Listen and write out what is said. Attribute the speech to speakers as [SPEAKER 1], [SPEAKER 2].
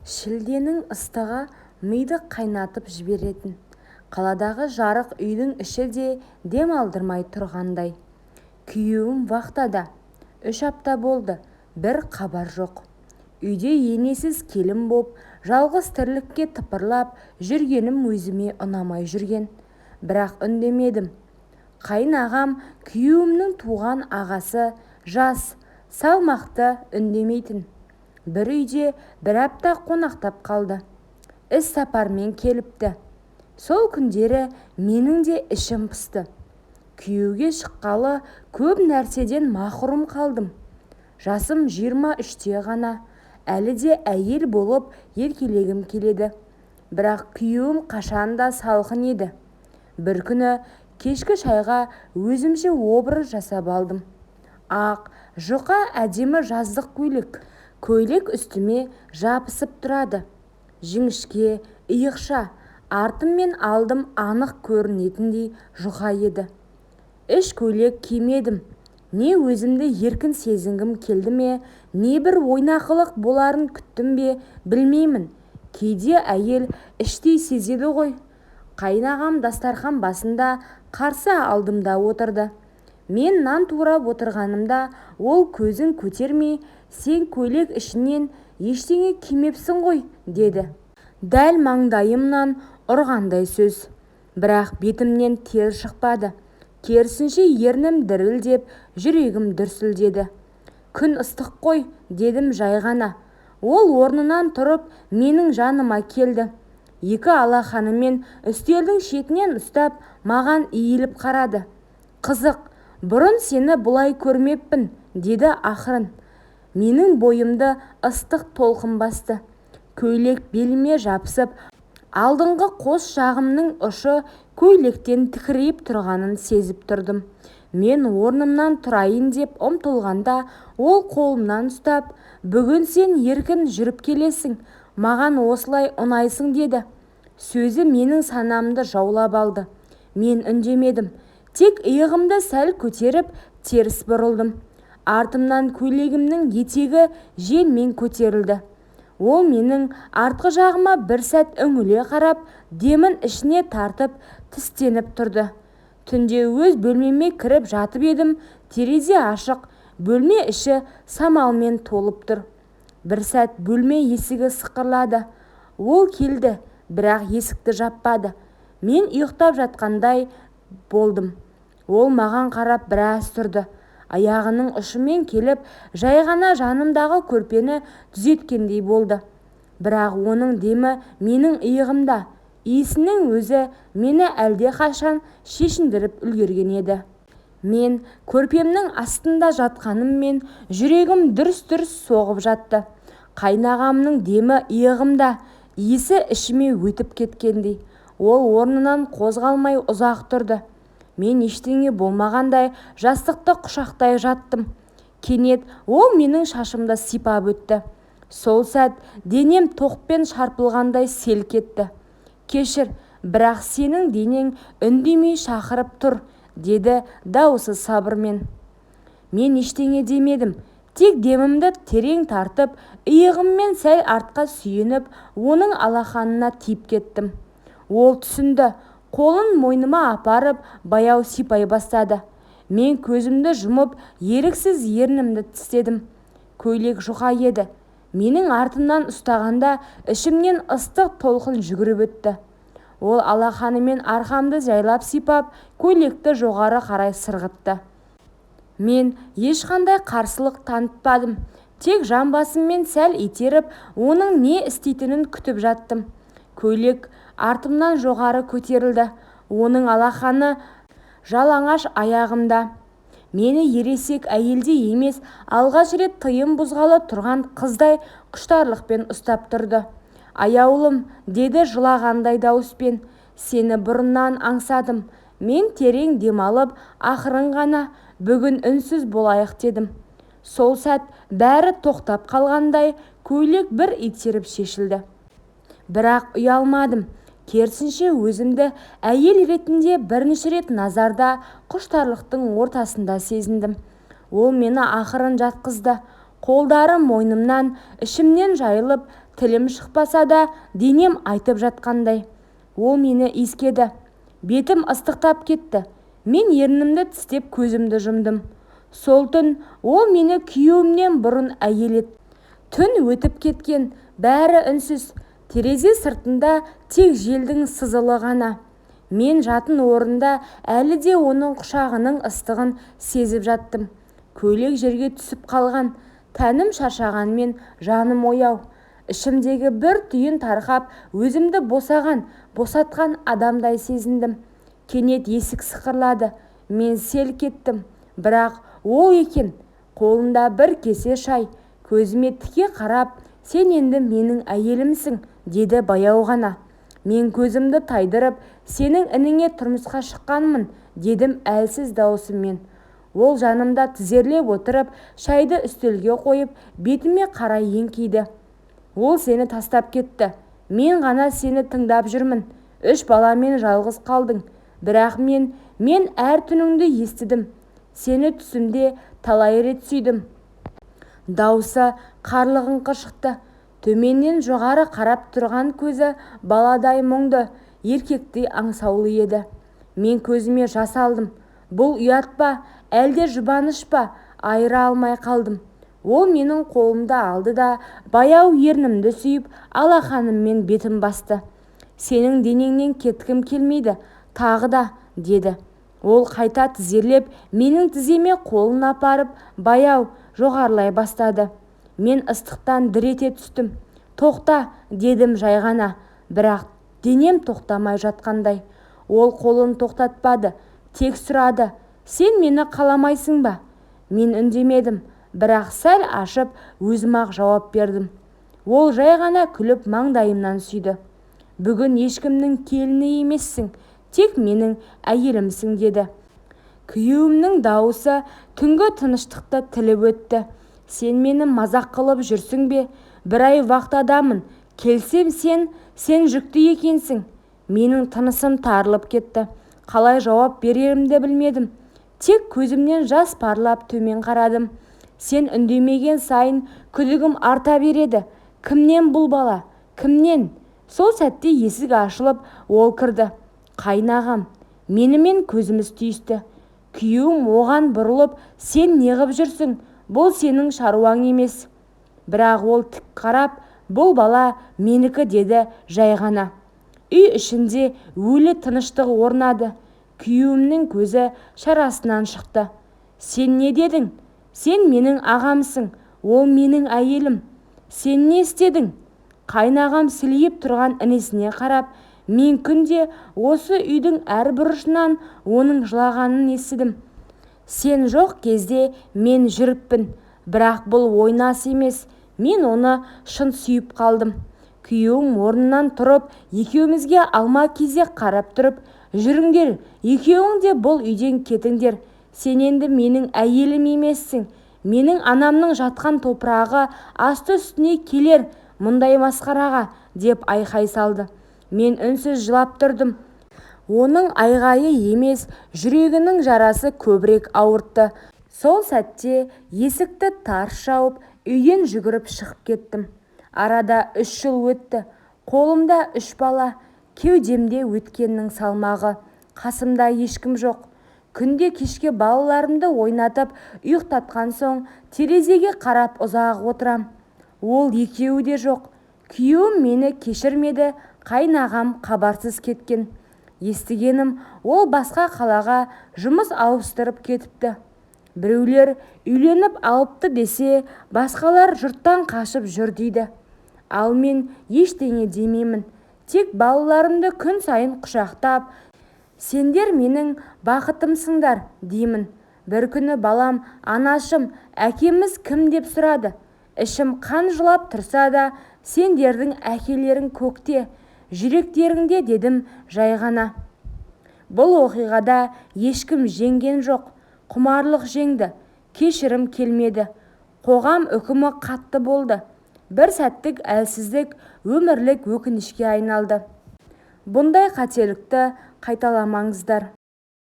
[SPEAKER 1] Шілденің ыстығы миды қайнатып жіберетін. Қаладағы жарық үйдің іші де дем алдырмай тұрғандай. Күйеуім вахтада. 3 апта болды, бір хабар жоқ. Үйде енесіз келін боп, жалғыз тірлікке тыпырлап жүргенім өзіме ұнамай жүрген. Бірақ үндемедім. Қайынағам, күйеуімнің туған ағасы, жас, салмақты, үндемейтін. Бір үйде бір апта қонақтап қалды. Іс сапармен келіпті. Сол күндері менің де ішім пысты. Күйеуге шыққалы көп нәрседен махрұм қалдым. Жасым 23-те ғана, әлі де әйел болып еркелегім келеді. Бірақ күйеуім қашанда салқын еді. Бір күні кешкі шайға өзімше образ жасап алдым. Ақ, жұқа әдемі жаздық көйлек. Көйлек үстіме жабысып тұрады. Жіңішке, иықша, артым мен алдым анық көрінетіндей жұқа еді. Іш көйлек кимедім. Не өзімді еркін сезінгім келді ме, не бір ойнақылық боларын күттім бе, білмеймін. Кейде әйел іштей сезеді ғой. Қайынағам дастархан басында қарсы алдымда отырды. Мен нан турап отырғанымда ол көзін көтермей, сен көйлек ішінен ештеңе кимепсің ғой, деді. Дәл маңдайымнан ұрғандай сөз. Бірақ бетімнен тер шықпады. Керісінше ернім дірілдеп, жүрегім дүрсілдеді. Күн ыстық қой, дедім жай ғана. Ол орнынан тұрып менің жаныма келді. Екі алақанымен үстелдің шетінен ұстап маған иіліп қарады. Қызық, бұрын сені бұлай көрмеппін, деді ақырын. Менің бойымды ыстық толқын басты. Көйлек беліме жабысып, алдыңғы қос жағымның ұшы көйлектен тікірейіп тұрғанын сезіп тұрдым. Мен орнымнан тұрайын деп ұмтылғанда ол қолымнан ұстап, бүгін сен еркін жүріп келесің, маған осылай ұнайсың, деді. Сөзі менің санамды жаулап алды. Мен үндемедім. Тек иығымды сәл көтеріп, теріс бұрылдым. Артымнан көйлегімнің етегі желмен көтерілді. Ол менің артқы жағыма бір сәт үңіле қарап, демін ішіне тартып, тістеніп тұрды. Түнде өз бөлмеме кіріп жатып едім, терезе ашық, бөлме іші самалмен толып тұр. Бір сәт бөлме есігі сықырлады. Ол келді, бірақ есікті жаппады. Мен ұйықтап жатқандай болдым. Ол маған қарап біраз тұрды. Аяғының ұшымен келіп, жай ғана жанымдағы көрпені түзеткендей болды. Бірақ оның демі менің иығымда. Иісінің өзі мені әлде қашан шешіндіріп үлгерген еді. Мен көрпемнің астында жатқаныммен жүрегім дүрс-дүрс соғып жатты. Қайнағамның демі иығымда, иісі ішіме өтіп кеткендей. Ол орнынан қозғалмай ұзақ тұрды. Мен ештеңе болмағандай жастықты құшақтай жаттым. Кенет ол менің шашымды сипап өтті. Сол сәт денем тоқпен шарпылғандай селк етті. Кешір, бірақ сенің денең үндемей шақырып тұр, деді дауысы сабырмен. Мен ештеңе демедім. Тек демімді терең тартып, иығыммен сәл артқа сүйеніп, оның алақанына тиіп кеттім. Ол түсінді. Қолын мойныма апарып, баяу сипай бастады. Мен көзімді жұмып, еріксіз ернімді тістедім. Көйлек жұқа еді. Менің артымнан ұстағанда ішімнен ыстық толқын жүгіріп өтті. Ол алақанымен арқамды жайлап сипап, көйлекті жоғары қарай сырғытты. Мен ешқандай қарсылық танытпадым. Тек жамбасыммен сәл итеріп, оның не істейтінін күтіп жаттым. Көйлек артымнан жоғары көтерілді. Оның алақаны жалаңаш аяғымда. Мені ересек әйелде емес, алғаш рет тыйым бұзғалы тұрған қыздай құштарлықпен ұстап тұрды. Аяулым, деді жылағандай дауыспен, сені бұрыннан аңсадым. Мен терең демалып, ақырын ғана бүгін үнсіз болайық дедім. Сол сәт бәрі тоқтап қалғандай, көйлек бір итеріп шешілді. Бірақ ұялмадым. Керісінше өзімді әйел ретінде бірнеше рет назарда, құштарлықтың ортасында сезіндім. Ол мені ақырын жатқызды. Қолдары мойнымнан, ішімнен жайылып, тілім шықпаса да денем айтып жатқандай. Ол мені иіскеді. Бетім ыстықтап кетті. Мен ернімді тістеп көзімді жұмдым. Сол түн ол мені күйеуімнен бұрын әйел етті. Түн өтіп кеткен, бәрі үнсіз. Терезе сыртында тек желдің сызылы ғана. Мен жатын орында әлі де оның құшағының ыстығын сезіп жаттым. Көйлек жерге түсіп қалған, тәнім шаршағанмен жаным ояу. Ішімдегі бір түйін тарқап, өзімді босатқан адамдай сезіндім. Кенет есік сықырлады. Мен селк еттім. Бірақ ол екен, қолында бір кесе шай. Көзіме тіке қарап, сен енді менің әйелімсің, деді баяу ғана. Мен көзімді тайдырып, сенің ініңе тұрмысқа шыққанмын, дедім әлсіз даусыммен. Ол жанымда тізерлеп отырып, шайды үстелге қойып, бетіме қарай еңкейді. Ол сені тастап кетті. Мен ғана сені тыңдап жүрмін. 3 баламен жалғыз қалдың. Бірақ мен әр түніңді естідім. Сені түсімде талай рет сүйдім. Даусы қарлығыңқы шықты. Төменнен жоғары қарап тұрған көзі баладай мұңды, еркектей аңсаулы еді. Мен көзіме жас алдым. Бұл ұят па, әлде жұбаныш па, айыра алмай қалдым. Ол менің қолымды алды да баяу ернімді сүйіп, алақаныммен бетім басты. Сенің денеңнен кеткім келмейді, тағы да, деді. Ол қайта тізерлеп, менің тіземе қолын апарып, баяу жоғарылай бастады. Мен ыстықтан дір ете түстім. Тоқта, дедім жай ғана, бірақ денем тоқтамай жатқандай. Ол қолын тоқтатпады, тек сұрады, сен мені қаламайсың ба? Мен үндемедім, бірақ сәл ашып өзім-ақ жауап бердім. Ол жай ғана күліп маңдайымнан сүйді. Бүгін ешкімнің келіні емессің, тек менің әйелімсің, деді. Күйеуімнің дауысы түнгі тыныштықты тіліп өтті. Сен мені мазақ қылып жүрсің бе? Бір ай вахтадамын. Келсем сен жүкті екенсің. Менің тынысым тарылып кетті. Қалай жауап берерімді білмедім. Тек көзімнен жас парлап төмен қарадым. Сен үндемеген сайын күдігім арта береді. Кімнен бұл бала? Кімнен? Сол сәтте есік ашылып, ол кірді. Қайнағам. Менімен көзіміз түйісті. Күйеуім оған бұрылып, сен неғып жүрсің? Бұл сенің шаруаң емес. Бірақ ол тік қарап, бұл бала менікі, деді жай ғана. Үй ішінде өлі тыныштық орнады. Күйеуімнің көзі шарасынан шықты. Сен не дедің? Сен менің ағамсың, ол менің әйелім. Сен не істедің? Қайнағам сілейіп тұрған інесіне қарап, мен күнде осы үйдің әр бұрышынан оның жылағанын естідім. Сен жоқ кезде мен жүріппін, бірақ бұл ойнас емес. Мен оны шын сүйіп қалдым. Күйеуім орнынан тұрып, екеумізге алма-кезек қарап тұрып, жүріңдер, екеуің де бұл үйден кетіңдер. Сен енді менің әйелім емессің. Менің анамның жатқан топырағы асты үстіне келер мұндай масқараға, деп айқай салды. Мен үнсіз жылап тұрдым. Оның айғайы емес, жүрегінің жарасы көбірек ауыртты. Сол сәтте есікті тарс жауып, үйден жүгіріп шығып кеттім. Арада 3 жыл өтті. Қолымда 3 бала, кеудемде өткеннің салмағы. Қасымда ешкім жоқ. Күнде кешке балаларымды ойнатып, ұйықтатқан соң терезеге қарап ұзақ отырам. Ол екеуі де жоқ. Күйеуім мені кешірмеді, қайнағам қабарсыз кеткен. Естігенім, ол басқа қалаға жұмыс ауыстырып кетіпті. Біреулер үйленіп алыпты десе, басқалар жұрттан қашып жүр дейді. Ал мен ештеңе демеймін. Тек балаларымды күн сайын құшақтап, сендер менің бақытымсыңдар, деймін. Бір күні балам, анашым, әкеміз кім деп сұрады. Ішім қан жылап тұрса да, сендердің әкелерің көкте, жүректеріңде, дедім жай ғана. Бұл оқиғада ешкім жеңген жоқ. Құмарлық жеңді. Кешірім келмеді. Қоғам үкімі қатты болды. Бір сәттік әлсіздік өмірлік өкінішке айналды. Бұндай қателікті қайталамаңыздар.